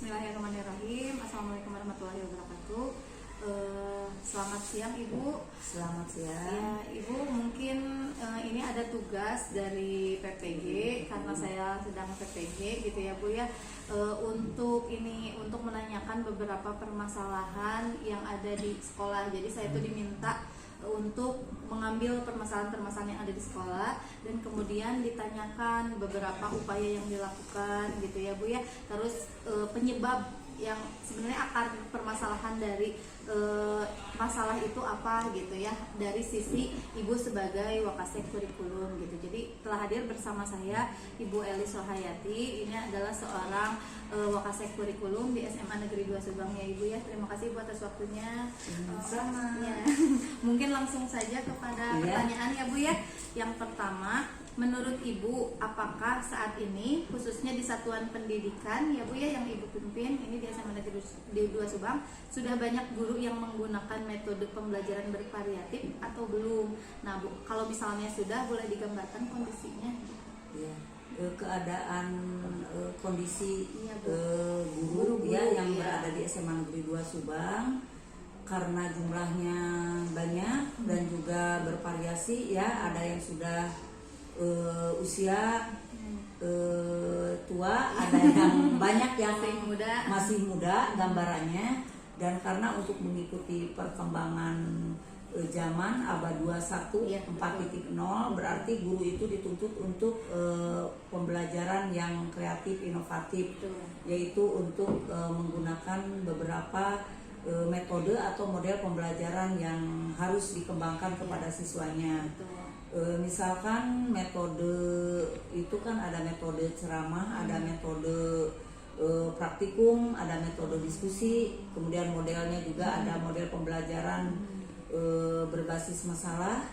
Bismillahirrahmanirrahim. Assalamualaikum warahmatullahi wabarakatuh. Selamat siang Ibu. Selamat siang. Ya, Ibu mungkin ini ada tugas dari PPG karena saya sedang PPG gitu ya Bu ya. Untuk menanyakan beberapa permasalahan yang ada di sekolah. Jadi saya itu diminta untuk mengambil permasalahan-permasalahan yang ada di sekolah dan kemudian ditanyakan beberapa upaya yang dilakukan gitu ya Bu ya. Terus penyebab yang sebenarnya akar permasalahan dari masalah itu apa gitu ya, dari sisi Ibu sebagai Wakasek Kurikulum gitu. Jadi telah hadir bersama saya Ibu Eli Sohayati. Ini adalah seorang Wakasek Kurikulum di SMA Negeri 2 Subang ya Ibu ya. Terima kasih buat atas waktunya. Sama. Ya. Mungkin langsung saja kepada pertanyaan ya Bu ya. Yang pertama, menurut Ibu, apakah saat ini khususnya di satuan pendidikan ya Bu ya yang Ibu pimpin ini di SMA Negeri 2 Subang sudah banyak guru yang menggunakan metode pembelajaran bervariatif atau belum? Nah Bu, kalau misalnya sudah, boleh digambarkan kondisinya? Ya, keadaan kondisi ya, guru ya yang berada di SMA Negeri 2 Subang karena jumlahnya banyak dan juga bervariasi ya, ada yang sudah usia tua, ada yang banyak yang masih muda gambarannya. Dan karena untuk mengikuti perkembangan zaman abad 21 4.0 berarti guru itu dituntut untuk pembelajaran yang kreatif inovatif, yaitu untuk menggunakan beberapa metode atau model pembelajaran yang harus dikembangkan kepada siswanya. Misalkan metode itu kan ada metode ceramah, ada metode praktikum, ada metode diskusi, kemudian modelnya juga ada model pembelajaran berbasis masalah,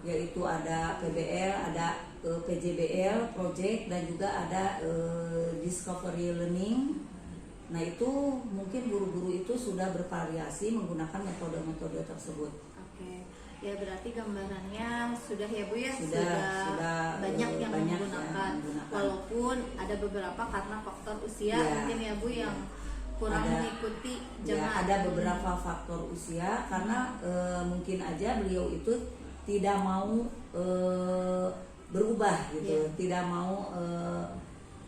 yaitu ada PBL, ada PJBL, project, dan juga ada discovery learning. Nah itu mungkin guru-guru itu sudah bervariasi menggunakan metode-metode tersebut. Oke. Ya berarti gambarannya sudah ya Bu ya, sudah banyak yang menggunakan. Walaupun ada beberapa karena faktor usia mungkin ya Bu yang kurang mengikuti zaman. Ya, ada beberapa faktor usia karena mungkin aja beliau itu tidak mau berubah gitu, tidak mau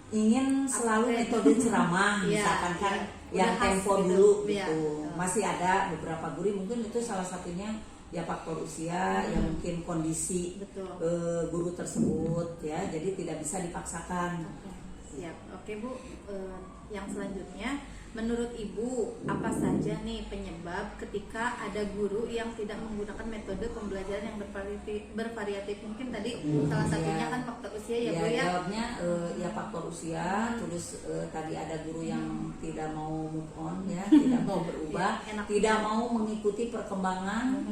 ingin selalu metode ceramah misalkan kan yang tempo dulu gitu. Masih ada beberapa guru mungkin itu salah satunya ya faktor usia, yang mungkin kondisi guru tersebut ya, jadi tidak bisa dipaksakan. Siap. Oke Bu, yang selanjutnya menurut Ibu apa saja nih penyebab ketika ada guru yang tidak menggunakan metode pembelajaran yang bervariatif? Mungkin tadi salah satunya kan faktor usia ya Bu ya. Jawabnya ya faktor usia, terus tadi ada guru yang tidak mau move on ya, tidak mau berubah, tidak mau mengikuti perkembangan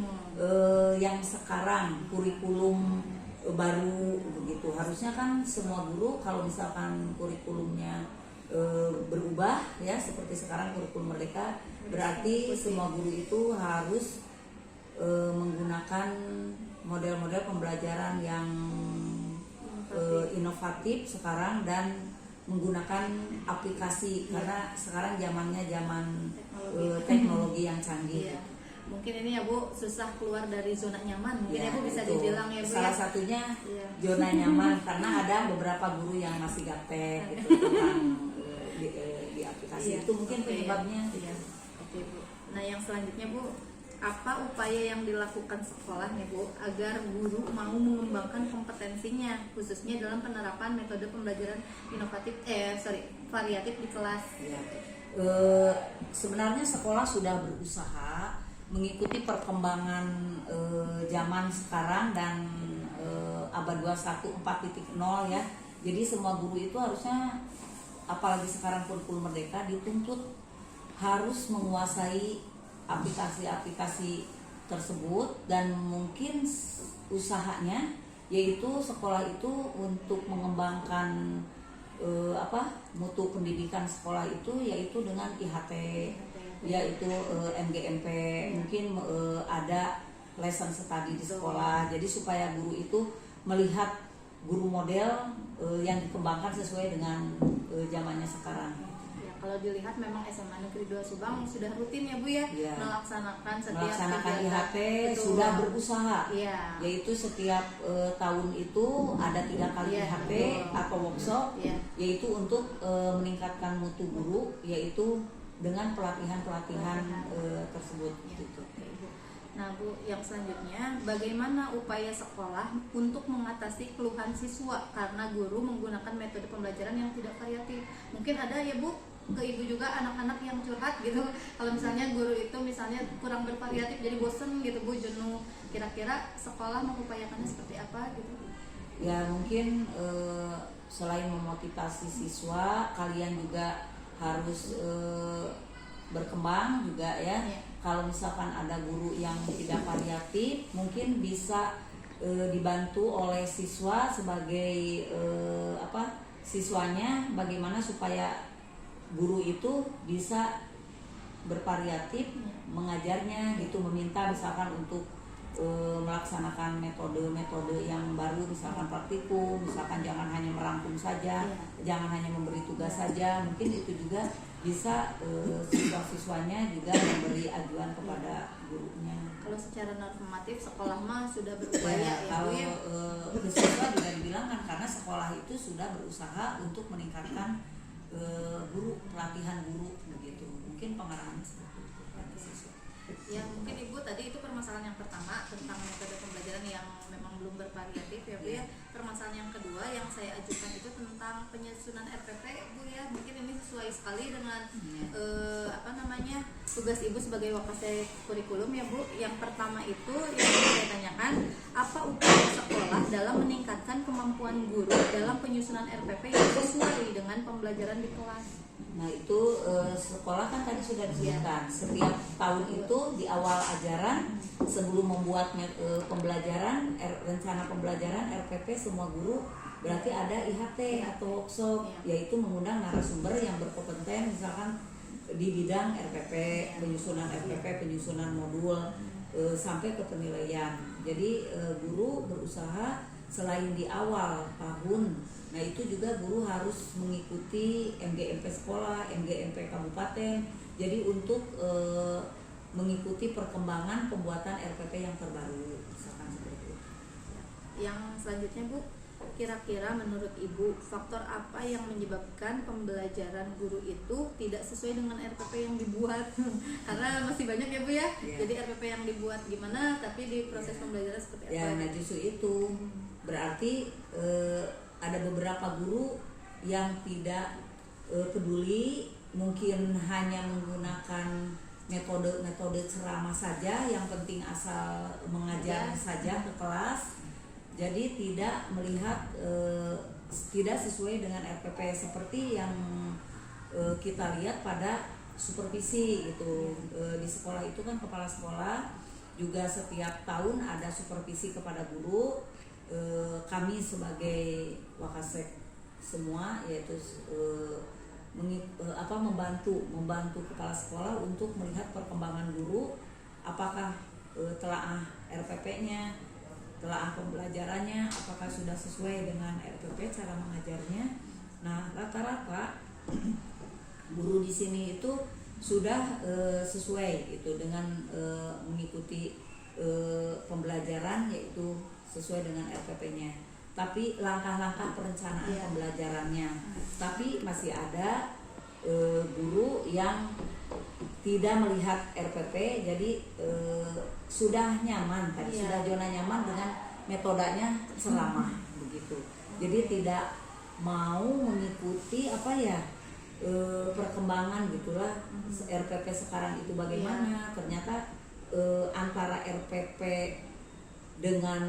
yang sekarang, kurikulum baru begitu. Harusnya kan semua guru kalau misalkan kurikulumnya berubah ya, seperti sekarang kurikulum Merdeka, berarti semua guru itu harus menggunakan model-model pembelajaran yang inovatif sekarang dan menggunakan aplikasi karena sekarang zamannya zaman teknologi yang canggih. Mungkin ini ya Bu susah keluar dari zona nyaman, mungkin ya Bu bisa dibilang ya Bu. Salah satunya zona nyaman karena ada beberapa guru yang masih gaptek gitu tentang di aplikasi itu mungkin penyebabnya. Oke Bu. Nah yang selanjutnya Bu, apa upaya yang dilakukan sekolah nih Bu agar guru mau mengembangkan kompetensinya khususnya dalam penerapan metode pembelajaran variatif di kelas? Sebenarnya sekolah sudah berusaha mengikuti perkembangan zaman sekarang dan abad 21 4.0 ya. Jadi semua guru itu harusnya, apalagi sekarang kurikulum Merdeka, dituntut harus menguasai aplikasi-aplikasi tersebut, dan mungkin usahanya yaitu sekolah itu untuk mengembangkan mutu pendidikan sekolah itu yaitu dengan IHT, yaitu MGMP, mungkin ada lesson study di sekolah. Jadi supaya guru itu melihat guru model yang dikembangkan sesuai dengan zamannya sekarang. kalau dilihat memang SMA Negeri 2 Subang sudah rutin ya Bu ya, Iya. melaksanakan setiap Melaksanakan kegiatan. IHT Betul. sudah berusaha, Iya. yaitu setiap tahun itu ada 3 kali Iya, IHT betul. atau workshop, Iya. yaitu untuk meningkatkan mutu guru, yaitu dengan pelatihan tersebut. Ya, Gitu. oke, Ibu. Nah Bu, yang selanjutnya bagaimana upaya sekolah untuk mengatasi keluhan siswa karena guru menggunakan metode pembelajaran yang tidak variatif? Mungkin ada ya Bu, ke Ibu juga anak-anak yang curhat gitu, kalau misalnya guru itu misalnya kurang bervariatif jadi bosen gitu Bu, jenuh. Kira-kira sekolah mengupayakannya seperti apa gitu? Ya mungkin selain memotivasi siswa, kalian juga harus berkembang juga ya. Iya. Kalau misalkan ada guru yang tidak variatif, mungkin bisa dibantu oleh siswa sebagai siswanya, bagaimana supaya guru itu bisa bervariatif mengajarnya gitu, meminta misalkan untuk melaksanakan metode-metode yang baru, misalkan praktikum, misalkan jangan hanya merangkum saja, jangan hanya memberi tugas saja. Mungkin itu juga bisa siswa-siswanya juga memberi ajuan kepada gurunya. Kalau secara normatif sekolah mah sudah berupaya ya Bu Kalau ya. siswa juga dibilangkan karena sekolah itu sudah berusaha untuk meningkatkan guru, pelatihan guru begitu. Mungkin pengarahannya seperti itu pada siswa. Ya mungkin Ibu tadi itu permasalahan yang pertama tentang metode pembelajaran yang memang belum bervariatif ya Bu ya. Permasalahan yang kedua yang saya ajukan itu tentang penyusunan RPP Bu ya. Mungkin ini sesuai sekali dengan tugas Ibu sebagai Wakasek kurikulum ya Bu. Yang pertama itu yang saya tanyakan, apa upaya sekolah dalam meningkatkan kemampuan guru dalam penyusunan RPP yang sesuai dengan pembelajaran di kelas? Nah itu sekolah kan tadi sudah disebutkan, setiap tahun itu di awal ajaran sebelum membuat pembelajaran, rencana pembelajaran RPP semua guru berarti ada IHT atau workshop, yaitu mengundang narasumber yang berkompeten misalkan di bidang RPP, penyusunan RPP, penyusunan modul sampai ke penilaian. Jadi guru berusaha selain di awal tahun, nah itu juga guru harus mengikuti MGMP sekolah, MGMP kabupaten. Jadi untuk mengikuti perkembangan pembuatan RPP yang terbaru, misalkan seperti itu. Yang selanjutnya Bu, kira-kira menurut Ibu faktor apa yang menyebabkan pembelajaran guru itu tidak sesuai dengan RPP yang dibuat? Karena masih banyak ya Bu ya. Jadi RPP yang dibuat gimana, tapi di proses pembelajaran seperti apa? Ya, nah justru itu berarti ada beberapa guru yang tidak peduli, mungkin hanya menggunakan metode ceramah saja, yang penting asal mengajar saja ke kelas. Jadi tidak melihat tidak sesuai dengan RPP seperti yang kita lihat pada supervisi gitu. Di sekolah itu kan kepala sekolah juga setiap tahun ada supervisi kepada guru. Kami sebagai Wakasek semua yaitu membantu kepala sekolah untuk melihat perkembangan guru, apakah telaah RPP-nya, telaah pembelajarannya, apakah sudah sesuai dengan RPP cara mengajarnya. Nah, rata-rata guru di sini itu sudah sesuai itu dengan mengikuti pembelajaran, yaitu sesuai dengan RPP-nya. Tapi langkah-langkah perencanaan pembelajarannya, tapi masih ada guru yang tidak melihat RPP, jadi sudah nyaman tadi, sudah zona nyaman dengan metodenya ceramah begitu. Jadi tidak mau mengikuti perkembangan gitulah RPP sekarang itu bagaimana. Ternyata antara RPP dengan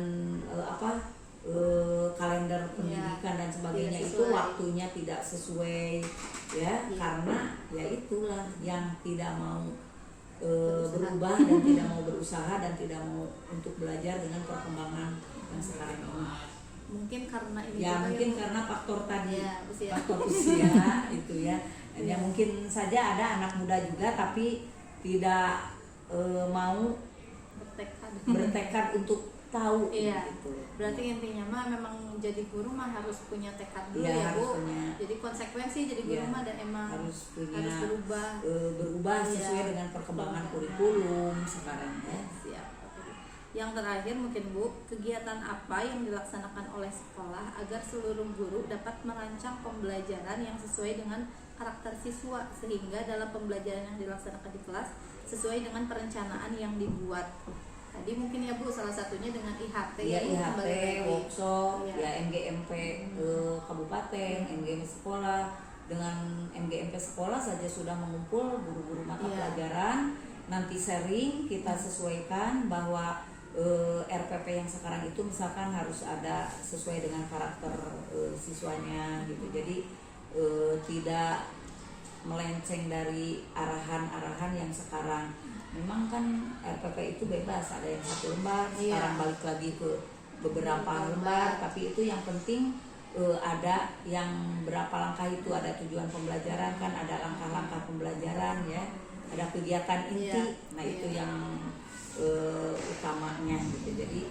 kalender pendidikan dan sebagainya itu waktunya tidak sesuai ya, karena ya itulah yang tidak mau berubah dan tidak mau berusaha dan tidak mau untuk belajar dengan perkembangan yang sekarang ini. Mungkin karena ini ya juga mungkin karena faktor tadi, usia. faktor usia itu ya. Ya mungkin saja ada anak muda juga tapi tidak mau bertekad untuk tahu Iya. gitu. Berarti intinya mah memang jadi guru mah harus punya tekad dulu Iya, ya harus Bu. punya. Jadi konsekuensi jadi guru Iya, mah dan emang harus punya harus berubah. berubah Iya. sesuai dengan perkembangan kurikulum sekarang ya. Siap. Oke. Yang terakhir mungkin Bu, kegiatan apa yang dilaksanakan oleh sekolah agar seluruh guru dapat merancang pembelajaran yang sesuai dengan karakter siswa sehingga dalam pembelajaran yang dilaksanakan di kelas sesuai dengan perencanaan yang dibuat. Tadi mungkin ya Bu salah satunya dengan IHT Ya, Bu, IHT, kembali lagi. workshop, Iya. ya MGMP kabupaten, MGMP sekolah. Dengan MGMP sekolah saja sudah mengumpul guru-guru mata Iya. pelajaran. Nanti sharing kita sesuaikan bahwa RPP yang sekarang itu misalkan harus ada sesuai dengan karakter siswanya gitu. Jadi tidak melenceng dari arahan-arahan yang sekarang. Memang kan RPP itu bebas, ada yang 1 lembar, Iya. sekarang balik lagi ke beberapa lembar, tapi itu yang penting ada yang berapa langkah itu, ada tujuan pembelajaran kan, ada langkah-langkah pembelajaran ya, ada kegiatan inti. Iya. Nah itu Iya. yang utamanya gitu. Jadi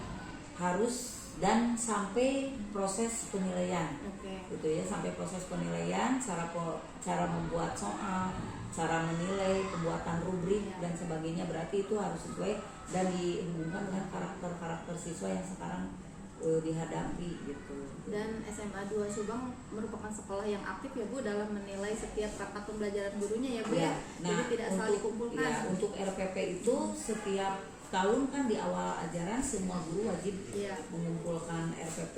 harus dan sampai proses penilaian Oke. gitu ya, sampai proses penilaian, cara membuat soal, cara menilai, pembuatan rubrik dan sebagainya, berarti itu harus sesuai dan dihubungkan dengan karakter siswa yang sekarang dihadapi gitu. Dan SMA 2 Subang merupakan sekolah yang aktif ya Bu dalam menilai setiap perangkat pembelajaran gurunya ya Bu ya. Jadi tidak salah dikumpulkan. Ya, untuk RPP itu setiap tahun kan di awal ajaran semua guru wajib Iya. mengumpulkan RPP,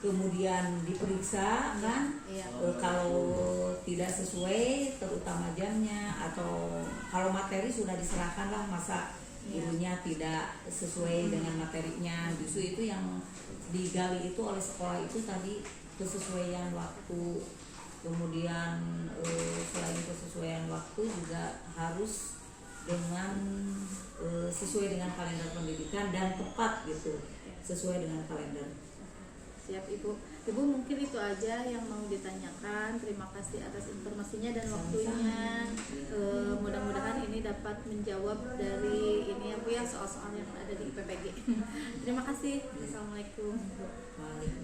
kemudian diperiksa kan. Iya. Kalau tidak sesuai terutama jamnya atau kalau materi sudah diserahkan lah, masa gurunya tidak sesuai dengan materinya, justru itu yang digali itu oleh sekolah itu tadi kesesuaian waktu. Kemudian selain kesesuaian waktu juga harus dengan sesuai dengan kalender pendidikan dan tepat gitu, sesuai dengan kalender. Siap Ibu. Ibu mungkin itu aja yang mau ditanyakan. Terima kasih atas informasinya dan waktunya. Mudah-mudahan ini dapat menjawab dari ini ya Bu ya, soal-soal yang ada di PPG. Terima kasih. Assalamualaikum. Waalaikumsalam.